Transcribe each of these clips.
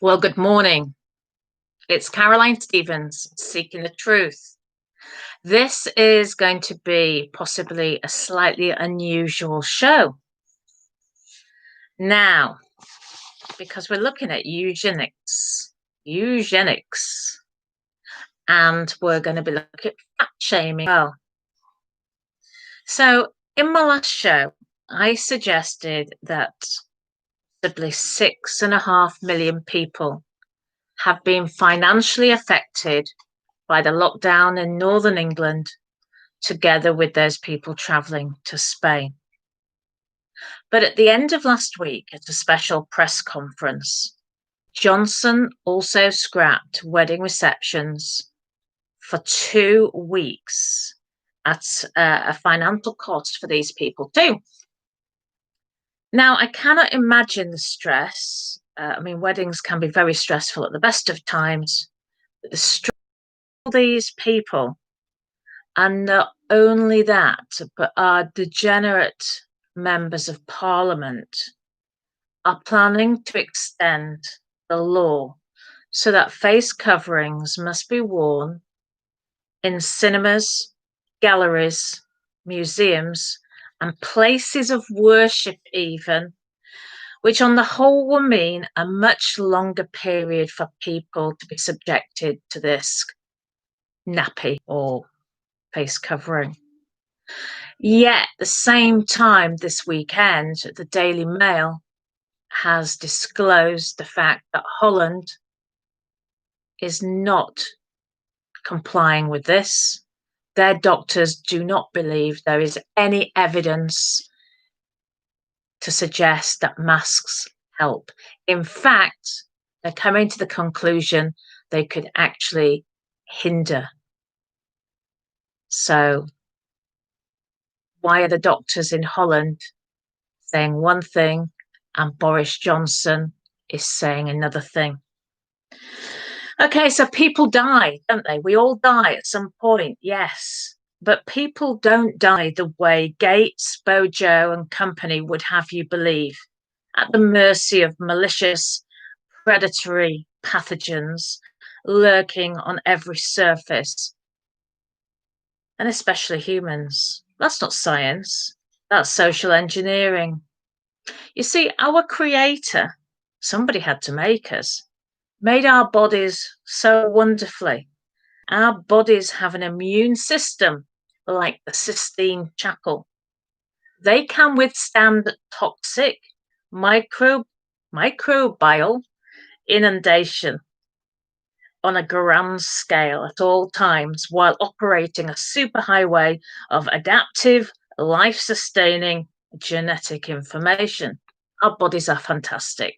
Well, good morning. It's Caroline Stevens, Seeking the Truth. This is going to be possibly a slightly unusual show. Now, because we're looking at eugenics, and we're going to be looking at fat shaming. Well, so in my last show, I suggested that possibly 6.5 million people have been financially affected by the lockdown in northern England, together with those people travelling to Spain. But at the end of last week, at a special press conference, Johnson also scrapped wedding receptions for 2 weeks at a financial cost for these people too. Now, I cannot imagine the stress. Weddings can be very stressful at the best of times, but the stress of these people. And not only that, but our degenerate members of parliament are planning to extend the law so that face coverings must be worn in cinemas, galleries, museums, and places of worship even, which on the whole will mean a much longer period for people to be subjected to this nappy or face covering. Yet at the same time this weekend, the Daily Mail has disclosed the fact that Holland is not complying with this. Their doctors do not believe there is any evidence to suggest that masks help. In fact, they're coming to the conclusion they could actually hinder. So why are the doctors in Holland saying one thing and Boris Johnson is saying another thing? Okay, so people die, don't they? We all die at some point, yes. But people don't die the way Gates, Bojo, and company would have you believe, at the mercy of malicious, predatory pathogens lurking on every surface, and especially humans. That's not science, that's social engineering. You see, our creator, somebody had to make us, made our bodies so wonderfully. Our bodies have an immune system like the Sistine Chapel. They can withstand toxic microbial inundation on a grand scale at all times while operating a superhighway of adaptive, life-sustaining genetic information. Our bodies are fantastic.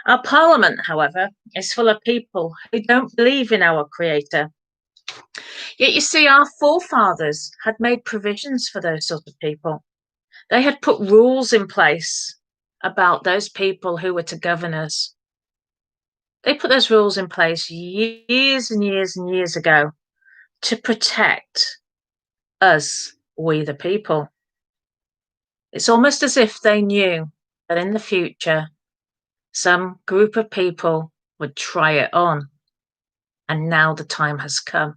Our parliament, however, is full of people who don't believe in our creator. Yet you see, our forefathers had made provisions for those sort of people. They had put rules in place about those people who were to govern us. They put those rules in place years and years and years ago to protect us, we the people. It's almost as if they knew that in the future, some group of people would try it on. And now the time has come.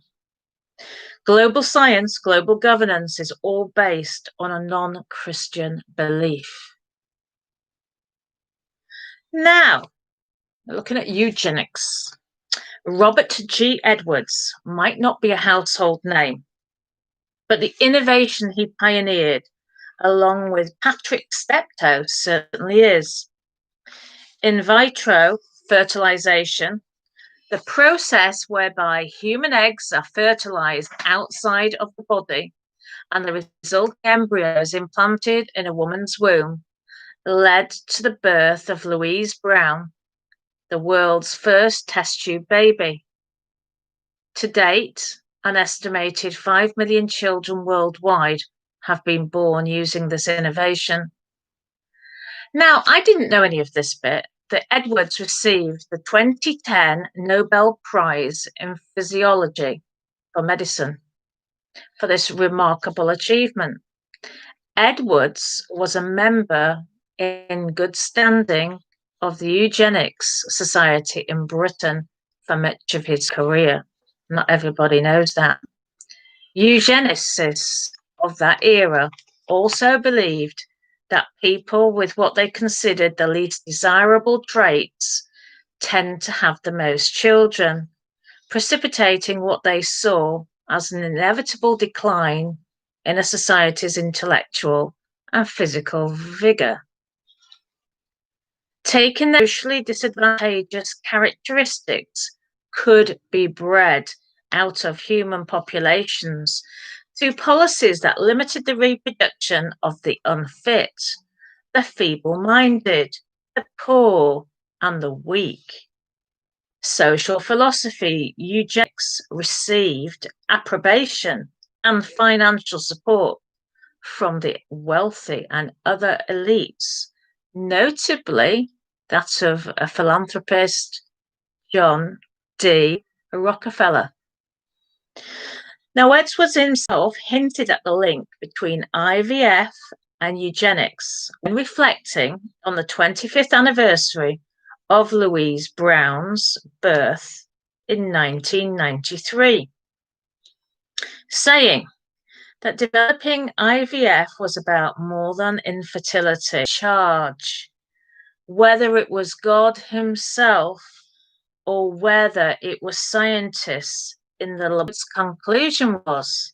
Global science, global governance is all based on a non-Christian belief. Now, looking at eugenics. Robert G. Edwards might not be a household name, but the innovation he pioneered, along with Patrick Steptoe, certainly is. In vitro fertilization, the process whereby human eggs are fertilized outside of the body and the resulting embryos implanted in a woman's womb, led to the birth of Louise Brown, the world's first test tube baby. To date, an estimated 5 million children worldwide have been born using this innovation. Now, I didn't know any of this bit, that Edwards received the 2010 Nobel Prize in Physiology for Medicine for this remarkable achievement. Edwards was a member in good standing of the Eugenics Society in Britain for much of his career. Not everybody knows that. Eugenicists of that era also believed that people with what they considered the least desirable traits tend to have the most children, precipitating what they saw as an inevitable decline in a society's intellectual and physical vigour. Taking the socially disadvantageous characteristics could be bred out of human populations through policies that limited the reproduction of the unfit, the feeble-minded, the poor, and the weak. Social philosophy, eugenics, received approbation and financial support from the wealthy and other elites, notably that of a philanthropist, John D. Rockefeller. Now, Edwards himself hinted at the link between IVF and eugenics when reflecting on the 25th anniversary of Louise Brown's birth in 1993, saying that developing IVF was about more than infertility charge, whether it was God himself or whether it was scientists in the lab's conclusion was,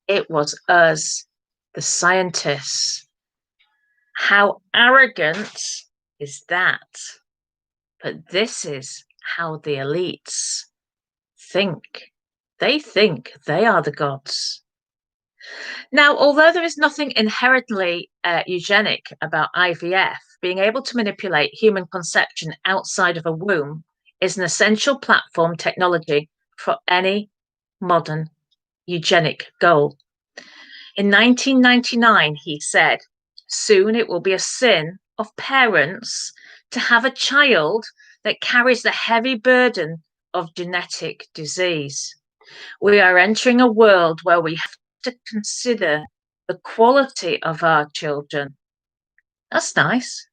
it was us, the scientists. How arrogant is that? But this is how the elites think. They think they are the gods. Now, although there is nothing inherently eugenic about IVF, being able to manipulate human conception outside of a womb is an essential platform technology for any modern eugenic goal. In 1999, he said, soon it will be a sin of parents to have a child that carries the heavy burden of genetic disease. We are entering a world where we have to consider the quality of our children. That's nice.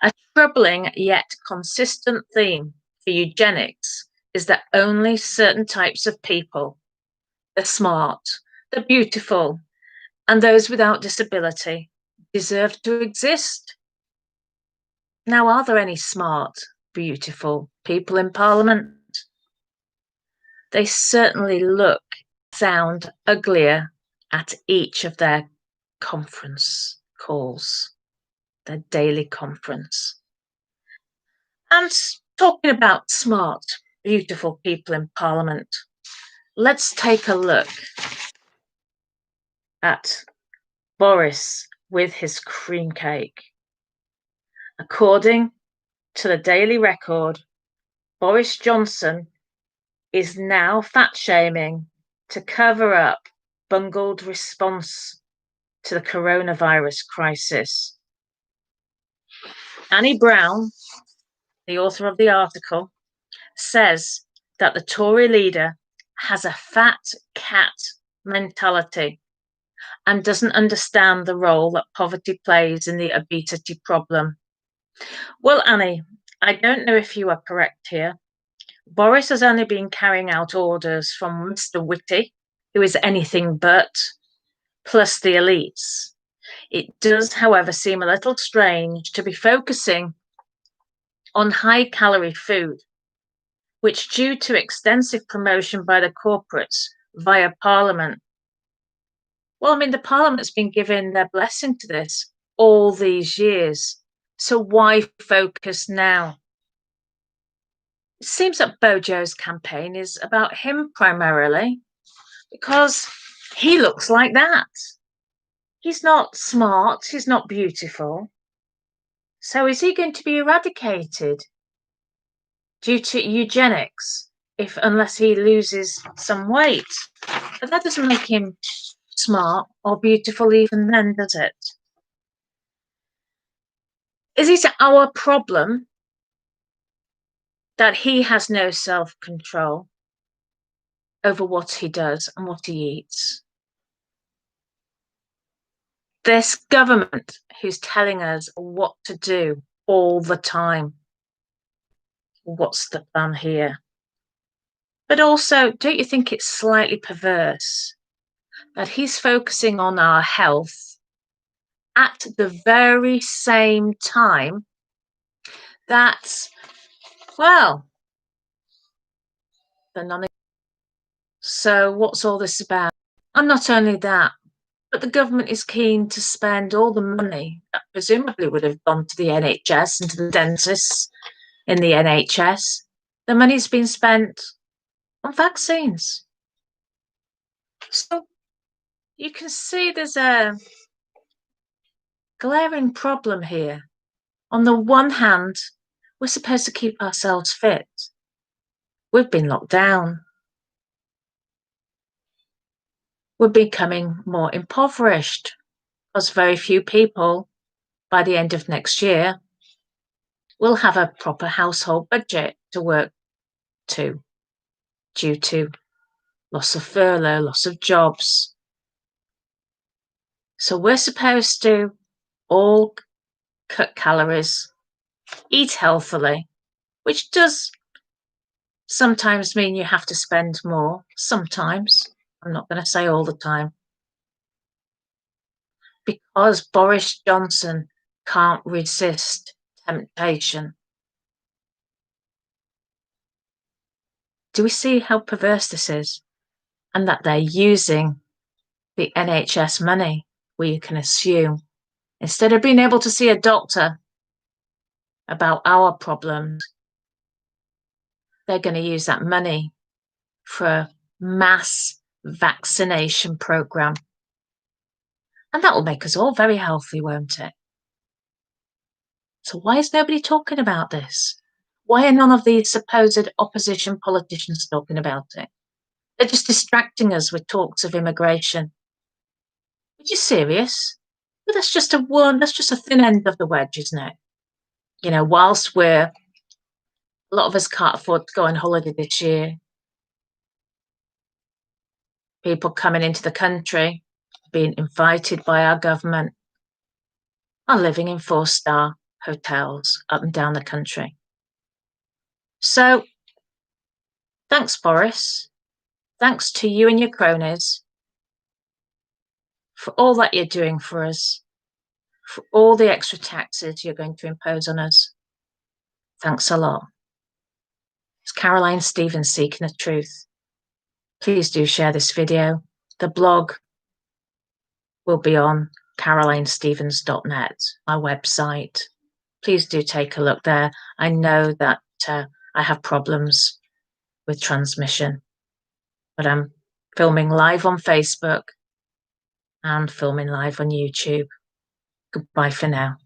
A troubling yet consistent theme for eugenics is that only certain types of people, the smart, the beautiful, and those without disability, deserve to exist. Now, are there any smart, beautiful people in Parliament? They certainly look, sound uglier at each of their conference calls, their daily conference. And talking about smart, beautiful people in Parliament, let's take a look at Boris with his cream cake. According to the Daily Record, Boris Johnson is now fat-shaming to cover up bungled response to the coronavirus crisis. Annie Brown, the author of the article, says that the Tory leader has a fat cat mentality and doesn't understand the role that poverty plays in the obesity problem. Well, Annie, I don't know if you are correct here. Boris has only been carrying out orders from Mr. Whitty, who is anything but, plus the elites. It does, however, seem a little strange to be focusing on high-calorie food, which, due to extensive promotion by the corporates via Parliament, well, I mean, the Parliament's been giving their blessing to this all these years. So why focus now? It seems that Bojo's campaign is about him primarily because he looks like that. He's not smart, he's not beautiful. So is he going to be eradicated due to eugenics unless he loses some weight? But that doesn't make him smart or beautiful even then, does it? Is it our problem that he has no self-control over what he does and what he eats? This government who's telling us what to do all the time. What's the plan here? But also, don't you think it's slightly perverse that he's focusing on our health at the very same time that, well, the non. So what's all this about? And not only that, but the government is keen to spend all the money that presumably would have gone to the NHS and to the dentists in the NHS. The money's been spent on vaccines. So you can see there's a glaring problem here. On the one hand, we're supposed to keep ourselves fit. We've been locked down. We're becoming more impoverished because very few people by the end of next year will have a proper household budget to work to due to loss of furlough, loss of jobs. So we're supposed to all cut calories, eat healthily, which does sometimes mean you have to spend more. Sometimes. I'm not going to say all the time. Because Boris Johnson can't resist temptation. Do we see how perverse this is? And that they're using the NHS money, where you can assume, instead of being able to see a doctor about our problems, they're going to use that money for a mass vaccination program. And that will make us all very healthy, won't it? So why is nobody talking about this? Why are none of these supposed opposition politicians talking about it? They're just distracting us with talks of immigration. Are you serious? But that's just a thin end of the wedge, isn't it? You know, whilst a lot of us can't afford to go on holiday this year, people coming into the country, being invited by our government, are living in 4-star hotels up and down the country. So, thanks, Boris. Thanks to you and your cronies for all that you're doing for us, for all the extra taxes you're going to impose on us. Thanks a lot. It's Caroline Stevens seeking the truth. Please do share this video. The blog will be on carolinestevens.net, my website. Please do take a look there. I know that I have problems with transmission, but I'm filming live on Facebook and filming live on YouTube. Goodbye for now.